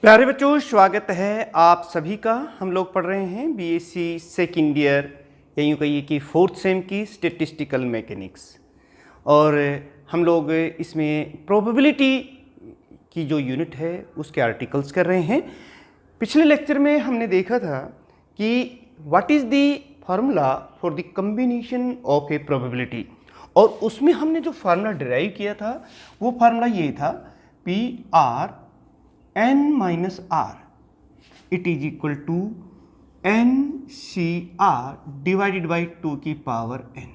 प्यारे बच्चों, स्वागत है आप सभी का। हम लोग पढ़ रहे हैं B.Sc सेकेंड ईयर या यूँ कहिए कि फोर्थ सेम की स्टेटिस्टिकल मैकेनिक्स। और हम लोग इसमें प्रोबेबिलिटी की जो यूनिट है उसके आर्टिकल्स कर रहे हैं। पिछले लेक्चर में हमने देखा था कि what is the formula for the combination of A probability, और उसमें हमने जो फार्मूला डिराइव किया था वो फार्मूला ये था PR n minus r it is equal to NCR divided by 2 की पावर n।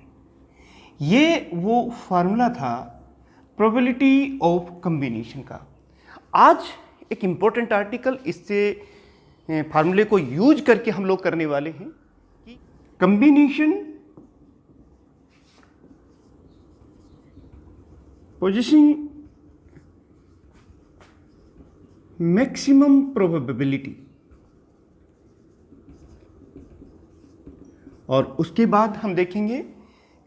ये वो फार्मूला था प्रोबेबिलिटी ऑफ कम्बिनेशन का। आज एक इम्पोर्टेंट आर्टिकल इससे फार्मूले को यूज करके हम लोग करने वाले हैं कि कम्बिनेशन पोजीशन मैक्सिमम प्रोबेबिलिटी, और उसके बाद हम देखेंगे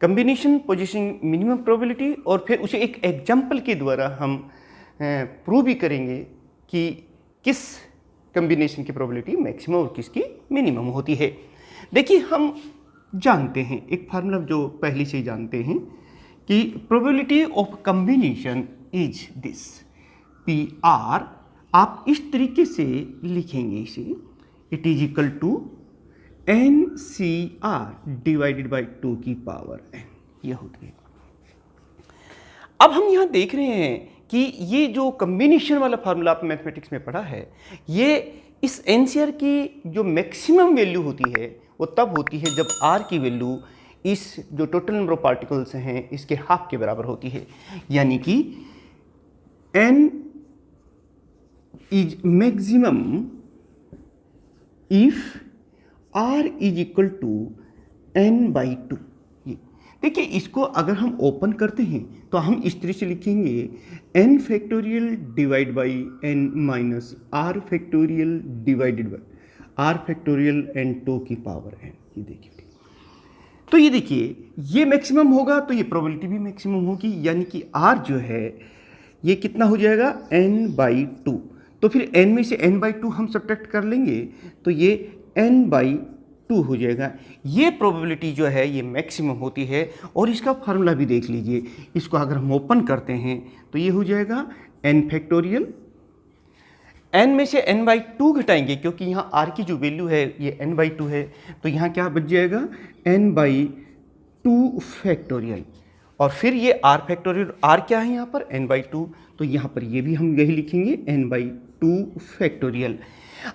कम्बिनेशन पोजीशन मिनिमम प्रोबेबिलिटी, और फिर उसे एक एग्जाम्पल के द्वारा हम प्रूव भी करेंगे कि किस कम्बिनेशन की प्रोबेबिलिटी मैक्सिमम और किसकी मिनिमम होती है। देखिए, हम जानते हैं एक फार्मूला जो पहले से ही जानते हैं कि probability of combination is this PR। आप इस तरीके से लिखेंगे इसे, it is equal to NCR divided by 2 की पावर n। यह होती है। अब हम यहाँ देख रहे हैं कि ये जो कम्बिनेशन वाला फार्मूला आप मैथमेटिक्स में पढ़ा है, ये इस NCR की जो मैक्सिमम वैल्यू होती है वो तब होती है जब R की वैल्यू इस जो टोटल नंबर ऑफ पार्टिकल्स हैं इसके हाफ के बराबर होती है। यानी कि n is maximum if R is equal to n by 2। देखिए, इसको अगर हम ओपन करते हैं तो हम इस तरह से लिखेंगे n factorial divide by n minus r factorial divided by r factorial n 2 की पावर n। ये देखिए, तो ये देखिए, ये मैक्सिमम होगा तो ये प्रोबेबिलिटी भी मैक्सिमम होगी। यानी कि r जो है ये कितना हो जाएगा n बाई 2। तो फिर n में से n बाई 2 हम सब्ट्रैक्ट कर लेंगे तो ये n बाई 2 हो जाएगा। ये प्रोबेबिलिटी जो है ये मैक्सिमम होती है। और इसका फार्मूला भी देख लीजिए, इसको अगर हम ओपन करते हैं तो ये हो जाएगा n फैक्टोरियल। n में से n बाई 2 घटाएंगे क्योंकि यहाँ r की जो वैल्यू है ये n बाई 2 है, तो यहाँ क्या बच जाएगा n बाई 2 फैक्टोरियल। और फिर ये r फैक्टोरियल, r क्या है यहाँ पर n बाई 2, तो यहाँ पर ये भी हम यही लिखेंगे n बाई 2 फैक्टोरियल।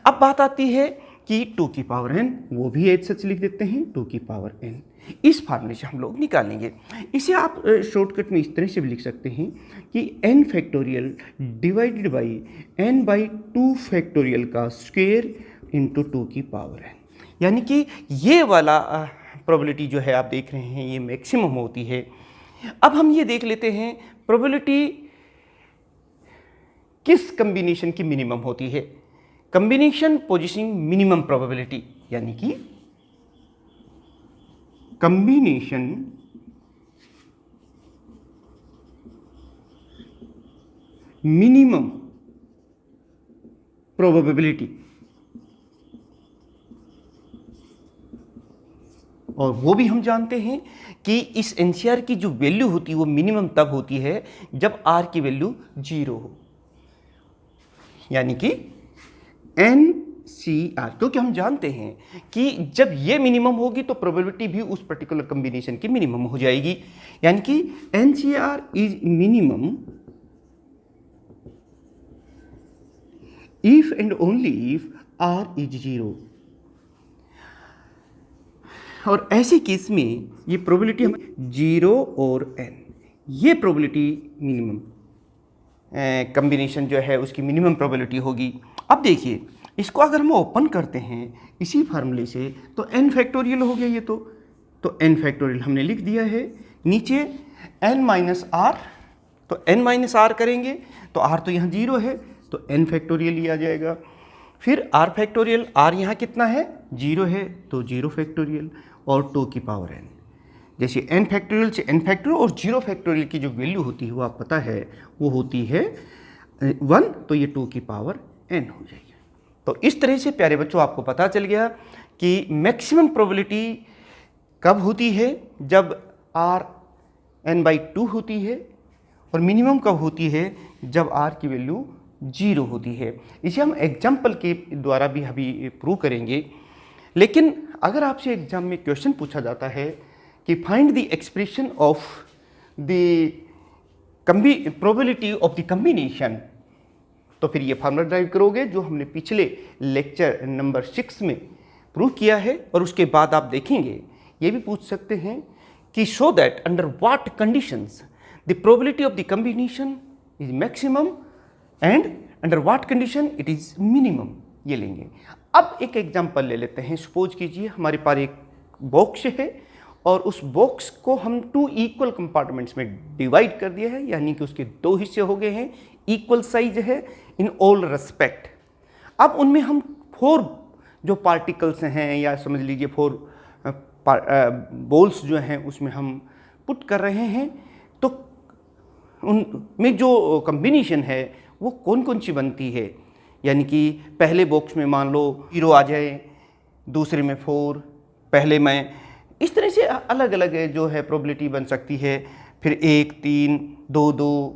अब बात आती है कि 2 की पावर n, वो भी एज सच लिख देते हैं 2 की पावर n। इस फार्मूले से हम लोग निकालेंगे। इसे आप शॉर्टकट में इस तरह से भी लिख सकते हैं कि n factorial divided by n by 2 factorial का स्क्वायर इंटू 2 की पावर n। यानी कि ये वाला प्रोबेबिलिटी जो है आप देख रहे हैं ये मैक्सिमम होती है। अब हम ये देख लेते हैं प्रोबेबिलिटी किस कम्बिनेशन की मिनिमम होती है। कम्बिनेशन पोजीशनिंग मिनिमम प्रोबेबिलिटी, यानी कि कम्बिनेशन मिनिमम प्रोबेबिलिटी, और वो भी हम जानते हैं कि इस NCR की जो वैल्यू होती है वो मिनिमम तब होती है जब R की वैल्यू 0 हो। यानी कि NCR, क्योंकि हम जानते हैं कि जब ये मिनिमम होगी तो प्रोबेबिलिटी भी उस पर्टिकुलर कम्बिनेशन की मिनिमम हो जाएगी। यानी कि NCR is minimum if and only if R is 0। और ऐसे केस में ये प्रोबेबिलिटी हम 0 और n, ये प्रोबेबिलिटी मिनिमम कम्बिनेशन जो है उसकी मिनिमम प्रोबेबिलिटी होगी। अब देखिए, इसको अगर हम ओपन करते हैं इसी फार्मूले से तो n फैक्टोरियल हो गया ये, तो n फैक्टोरियल हमने लिख दिया है। नीचे n माइनस r, तो n माइनस r करेंगे तो r तो यहाँ 0 है तो n फैक्टोरियल ही आ जाएगा। फिर r फैक्टोरियल, r यहाँ कितना है 0 है तो 0 फैक्टोरियल और 2 की पावर n। जैसे n फैक्टोरियल से n फैक्टोरियल और 0 फैक्टोरियल की जो वैल्यू होती है वो आप पता है वो होती है 1, तो ये 2 की पावर n हो जाएगी। तो इस तरह से प्यारे बच्चों आपको पता चल गया कि मैक्सिमम प्रोबेबिलिटी कब होती है, जब r n/2 होती है, और मिनिमम कब होती है जब r की वैल्यू 0 होती है। इसे हम एग्जाम्पल के द्वारा भी अभी प्रूव करेंगे। लेकिन अगर आपसे एग्जाम में क्वेश्चन पूछा जाता है कि find the expression of the probability of the combination, तो फिर ये फार्मूला ड्राइव करोगे जो हमने पिछले लेक्चर नंबर 6 में प्रूव किया है। और उसके बाद आप देखेंगे ये भी पूछ सकते हैं कि show that under what conditions the probability of the combination is maximum and under what condition it is minimum, ये लेंगे। अब एक एग्जांपल ले लेते हैं। सपोज कीजिए हमारे पास एक बॉक्स है और उस बॉक्स को हम 2 इक्वल कंपार्टमेंट्स में डिवाइड कर दिया है, यानी कि उसके 2 हिस्से हो गए हैं, इक्वल साइज है इन ऑल रेस्पेक्ट। अब उनमें हम 4 जो पार्टिकल्स हैं, या समझ लीजिए 4 बॉल्स जो हैं उसमें हम पुट कर रहे हैं। तो उनमें जो कम्बिनेशन है वो कौन कौन सी बनती है, यानी कि पहले बॉक्स में मान लो 0 आ जाए, दूसरे में 4, पहले में इस तरह से अलग अलग जो है प्रोबेबिलिटी बन सकती है। फिर 1 3 2 2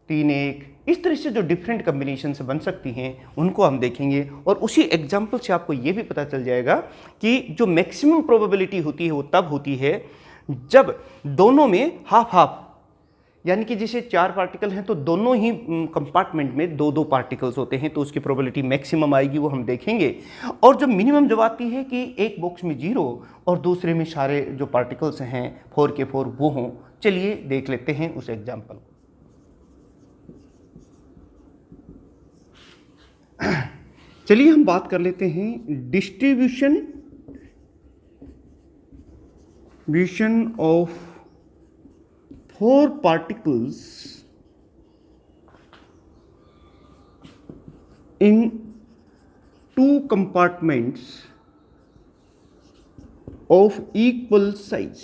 3 1, इस तरह से जो डिफरेंट कम्बिनेशन से बन सकती हैं उनको हम देखेंगे। और उसी एग्जाम्पल से आपको ये भी पता चल जाएगा कि जो मैक्सिमम प्रोबेबिलिटी होती है वो तब होती है जब दोनों में हाफ हाफ, यानी कि जैसे 4 पार्टिकल हैं तो दोनों ही कंपार्टमेंट में 2-2 पार्टिकल्स होते हैं, तो उसकी प्रोबेबिलिटी मैक्सिमम आएगी, वो हम देखेंगे। और जब मिनिमम जब आती है कि एक बॉक्स में 0 और दूसरे में सारे जो पार्टिकल्स हैं 4 के 4 वो हों। चलिए देख लेते हैं उस एग्जाम्पल। चलिए हम बात कर लेते हैं distribution of 4 particles in 2 compartments of equal size।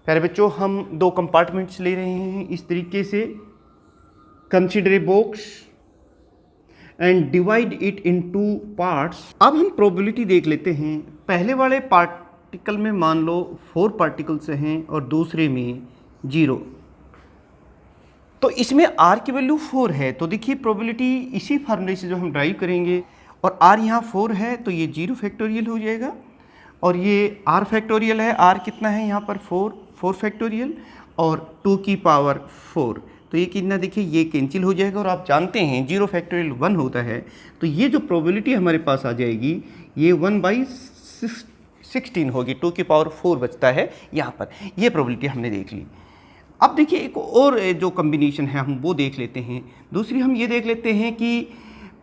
प्यारे बच्चों हम 2 कंपार्टमेंट्स ले रहे हैं इस तरीके से। Consider a box and divide it in 2 parts. अब हम प्रोबेबिलिटी देख लेते हैं। पहले वाले पार्टिकल में मान लो 4 पार्टिकल्स हैं और दूसरे में 0, तो इसमें r की वैल्यू 4 है। तो देखिए प्रोबेबिलिटी इसी फार्मूले से जो हम ड्राइव करेंगे, और r यहाँ 4 है तो ये 0 फैक्टोरियल हो जाएगा, और ये r फैक्टोरियल है। r कितना है यहाँ पर 4 फैक्टोरियल और 2 की पावर 4, तो ये कितना देखिए ये कैंसिल हो जाएगा। और आप जानते हैं 0 फैक्टोरियल 1 होता है, तो ये जो प्रोबेबिलिटी हमारे पास आ जाएगी ये 1/16 होगी, 2 की पावर 4 बचता है यहाँ पर। ये प्रोबेबिलिटी हमने देख ली। अब देखिए एक और जो कम्बिनेशन है हम वो देख लेते हैं। दूसरी हम ये देख लेते हैं कि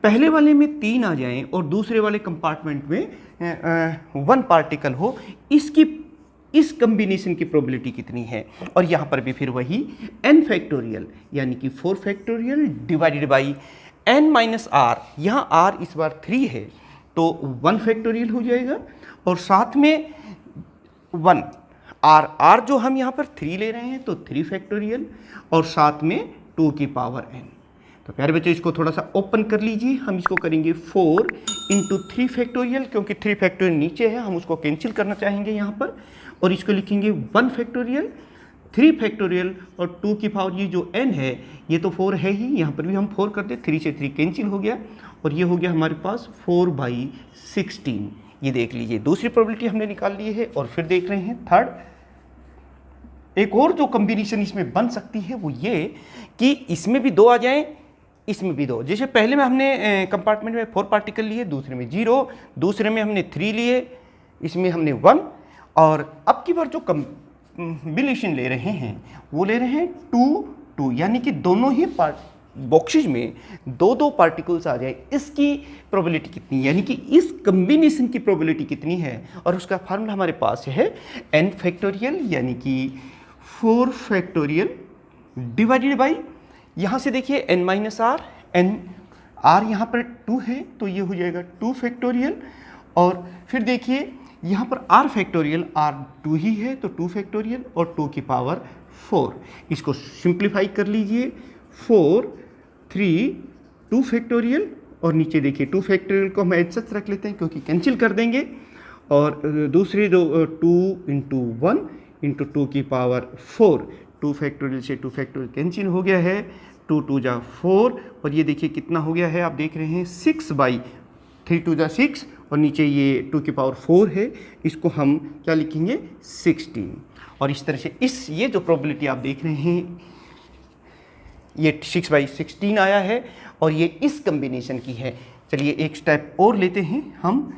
पहले वाले में 3 आ जाएं और दूसरे वाले कंपार्टमेंट में 1 पार्टिकल हो, इस कम्बिनेशन की प्रोबेबिलिटी कितनी है। और यहाँ पर भी फिर वही n फैक्टोरियल यानी कि 4 फैक्टोरियल डिवाइडेड बाई n-r, यहाँ r इस बार 3 है तो 1 फैक्टोरियल हो जाएगा, और साथ में 1 r जो हम यहाँ पर 3 ले रहे हैं तो 3 फैक्टोरियल, और साथ में 2 की पावर n। तो प्यारे बच्चों इसको थोड़ा सा ओपन कर लीजिए। हम इसको करेंगे 4 इंटू 3 फैक्टोरियल, क्योंकि 3 फैक्टोरियल नीचे है, हम उसको कैंसिल करना चाहेंगे यहाँ पर, और इसको लिखेंगे 1 फैक्टोरियल 3 फैक्टोरियल और 2 की पावर ये जो n है ये तो 4 है ही, यहाँ पर भी हम 4 कर दे, 3 से 3 कैंसिल हो गया, और ये हो गया हमारे पास 4/16। ये देख लीजिए दूसरी प्रोबेबिलिटी हमने निकाल ली है। और फिर देख रहे हैं थर्ड, एक और जो कम्बिनेशन इसमें बन सकती है वो ये कि इसमें भी 2 आ जाएं, इसमें भी 2। जैसे पहले में हमने कंपार्टमेंट में 4 पार्टिकल लिए, दूसरे में 0, दूसरे में हमने 3 लिए, इसमें हमने 1, और अब की बार जो कम्बिनेशन ले रहे हैं वो ले रहे हैं 2-2, यानी कि दोनों ही बॉक्सेज में 2-2 पार्टिकल्स आ जाए। इसकी प्रोबेबिलिटी कितनी, यानी कि इस कम्बिनेशन की प्रोबेबिलिटी कितनी है। और उसका फार्मूला हमारे पास है n फैक्टोरियल यानी कि 4 फैक्टोरियल डिवाइडेड बाई, यहाँ से देखिए n-r, r यहाँ पर 2 है तो ये हो जाएगा 2 फैक्टोरियल, और फिर देखिए यहाँ पर r फैक्टोरियल, r 2 ही है तो 2 फैक्टोरियल और 2 की पावर 4। इसको सिंप्लीफाई कर लीजिए, 4 3 2 फैक्टोरियल और नीचे देखिए 2 फैक्टोरियल को हम ऐसे रख लेते हैं क्योंकि कैंसिल कर देंगे, और दूसरी 2 इंटू 1 इंटू 2 की पावर 4, 2 फैक्टोरियल से 2 फैक्टोरियल कैंसिल हो गया है, 2 2 जा 4, और ये देखिए कितना हो गया है, आप देख रहे हैं 6/3 2 जा 6, और नीचे ये 2 की पावर 4 है, इसको हम क्या लिखेंगे 16। और इस तरह से ये जो प्रोबेबिलिटी आप देख रहे हैं ये 6/16 आया है, और ये इस कम्बिनेशन की है। चलिए एक स्टेप और लेते हैं हम।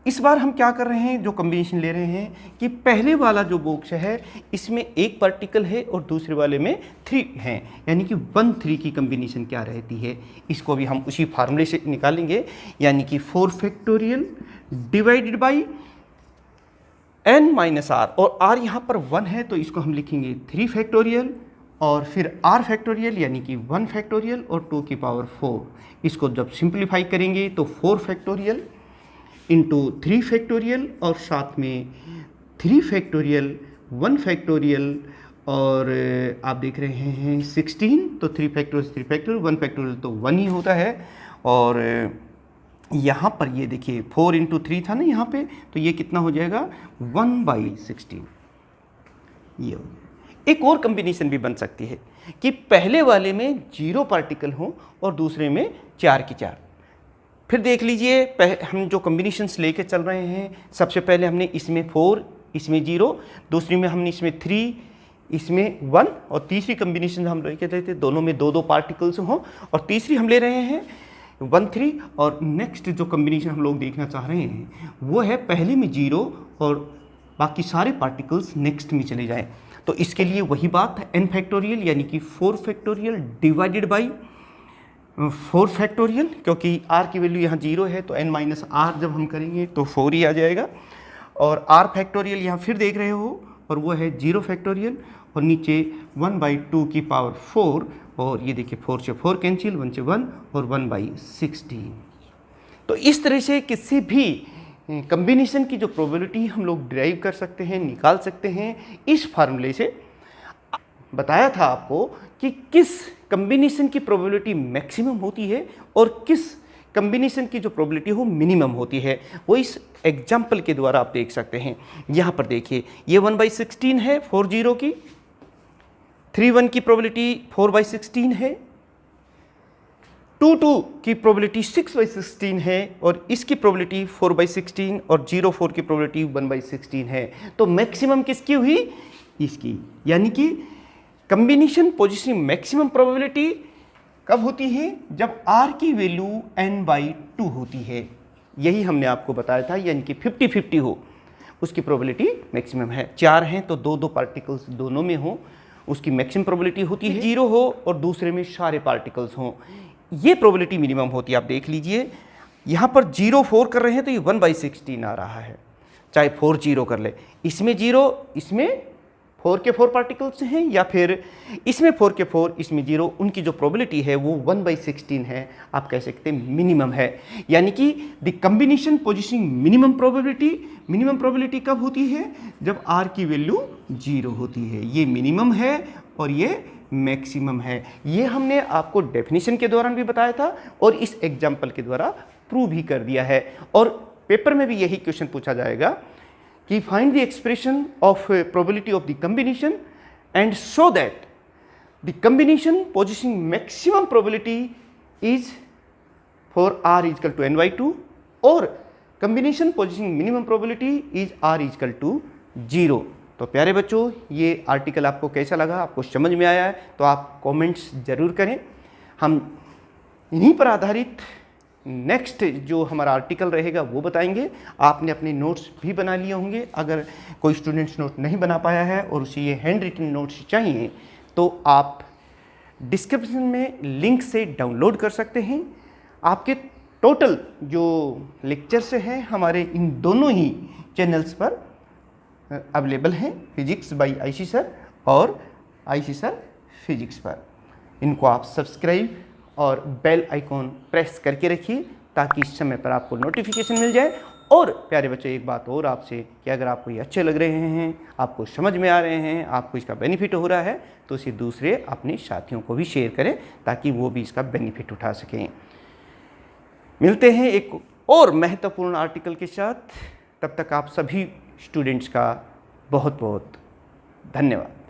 इस बार हम क्या कर रहे हैं, जो कम्बिनेशन ले रहे हैं कि पहले वाला जो बॉक्स है इसमें एक पार्टिकल है और दूसरे वाले में 3 हैं, यानी कि 1 3 की कम्बिनेशन क्या रहती है, इसको भी हम उसी फार्मूले से निकालेंगे, यानी कि 4 factorial divided by n minus r, और r यहाँ पर 1 है तो इसको हम लिखेंगे 3 फैक्टोरियल, और फिर r फैक्टोरियल यानी कि 1 फैक्टोरियल और 2 की पावर 4, इसको जब सिंप्लीफाई करेंगे तो 4 फैक्टोरियल इंटू 3 फैक्टोरियल और साथ में 3 फैक्टोरियल 1 फैक्टोरियल, और आप देख रहे हैं 16, तो 3 फैक्टोरियल 3 फैक्टोरियल 1 फैक्टोरियल तो 1 ही होता है, और यहाँ पर ये देखिए 4 इंटू 3 था ना यहाँ पे, तो ये कितना हो जाएगा 1/16। ये हो गया। एक और कम्बिनेशन भी बन सकती है कि पहले वाले में 0 पार्टिकल हो और दूसरे में 4 की 4। फिर देख लीजिए हम जो कम्बिनेशंस लेके चल रहे हैं, सबसे पहले हमने इसमें 4 इसमें 0, दूसरी में हमने इसमें 3 इसमें 1, और तीसरी कम्बिनेशन हम लेके थे दोनों में 2 2 पार्टिकल्स हों, और तीसरी हम ले रहे हैं 1 3, और नेक्स्ट जो कम्बिनेशन हम लोग देखना चाह रहे हैं वो है पहले में 0 और बाकी सारे पार्टिकल्स नेक्स्ट में चले जाएं। तो इसके लिए वही बात है n फैक्टोरियल यानी कि 4 फैक्टोरियल डिवाइडेड बाई 4 फैक्टोरियल, क्योंकि r की वैल्यू यहाँ 0 है तो n माइनस r जब हम करेंगे तो 4 ही आ जाएगा, और r फैक्टोरियल यहाँ फिर देख रहे हो और वो है 0 फैक्टोरियल, और नीचे 1/2 की पावर 4, और ये देखिए 4 से 4 कैंसिल, 1 से 1 और 1/16। तो इस तरह से किसी भी कम्बिनेशन की जो प्रोबेबिलिटी हम लोग डिराइव कर सकते हैं, निकाल सकते हैं इस फार्मूले से। बताया था आपको कि किस कम्बिनेशन की प्रोबेबिलिटी मैक्सिमम होती है और किस कम्बिनेशन की जो प्रोबेबिलिटी हो मिनिमम होती है, वो इस एग्जाम्पल के द्वारा आप देख सकते हैं। यहाँ पर देखिए ये 1/16 है 4 0 की, 3 1 की प्रोबेबिलिटी 4/16 है, 2 2 की प्रोबेबिलिटी 6/16 है, और इसकी प्रोबेबिलिटी 4/16 और 0 4 की प्रोबेबिलिटी 1/16 है। तो मैक्सिमम किसकी हुई, इसकी, यानी कि कम्बिनेशन पोजीशनिंग मैक्सिमम प्रोबेबिलिटी कब होती है, जब r की वैल्यू n/2 होती है। यही हमने आपको बताया था, यानी कि 50-50 हो उसकी प्रोबेबिलिटी मैक्सिमम है। 4 हैं तो 2 2 पार्टिकल्स दोनों में हो, उसकी मैक्सिमम प्रोबेबिलिटी होती है। 0 हो और दूसरे में सारे पार्टिकल्स हों, ये प्रोबेबिलिटी मिनिमम होती है। आप देख लीजिए यहाँ पर 0 4 कर रहे हैं तो ये 1/16 आ रहा है, चाहे 4 0 कर ले, इसमें 0 इसमें 4 के 4 पार्टिकल्स हैं, या फिर इसमें 4 के 4 इसमें 0, उनकी जो प्रोबेबिलिटी है वो 1/16 है, आप कह सकते हैं मिनिमम है। यानी कि the combination positioning minimum probability कब होती है, जब r की वैल्यू 0 होती है। ये मिनिमम है और ये मैक्सिमम है। ये हमने आपको डेफिनेशन के दौरान भी बताया था और इस एग्जाम्पल के द्वारा प्रूव भी कर दिया है, और पेपर में भी यही क्वेश्चन पूछा जाएगा कि find the expression of probability of the combination and show that the combination positioning maximum probability is for r equal to n/2 और combination positioning minimum probability is r equal to 0। तो प्यारे बच्चों, ये article आपको कैसा लगा, आपको समझ में आया है तो आप कमेंट्स ज़रूर करें। हम इन्हीं पर आधारित नेक्स्ट जो हमारा आर्टिकल रहेगा वो बताएंगे। आपने अपने नोट्स भी बना लिए होंगे। अगर कोई स्टूडेंट्स नोट नहीं बना पाया है और उसे ये हैंड रिटन नोट्स चाहिए तो आप डिस्क्रिप्शन में लिंक से डाउनलोड कर सकते हैं। आपके टोटल जो लेक्चर्स हैं हमारे इन दोनों ही चैनल्स पर अवेलेबल हैं, फिजिक्स बाय आईसी सर और आईसी सर फिजिक्स पर। इनको आप सब्सक्राइब और बेल आइकॉन प्रेस करके रखिए ताकि इस समय पर आपको नोटिफिकेशन मिल जाए और प्यारे बच्चों, एक बात और आपसे कि अगर आपको ये अच्छे लग रहे हैं, आपको समझ में आ रहे हैं, आपको इसका बेनिफिट हो रहा है, तो इसे दूसरे अपने साथियों को भी शेयर करें ताकि वो भी इसका बेनिफिट उठा सकें। मिलते हैं एक और महत्वपूर्ण आर्टिकल के साथ। तब तक आप सभी स्टूडेंट्स का बहुत बहुत धन्यवाद।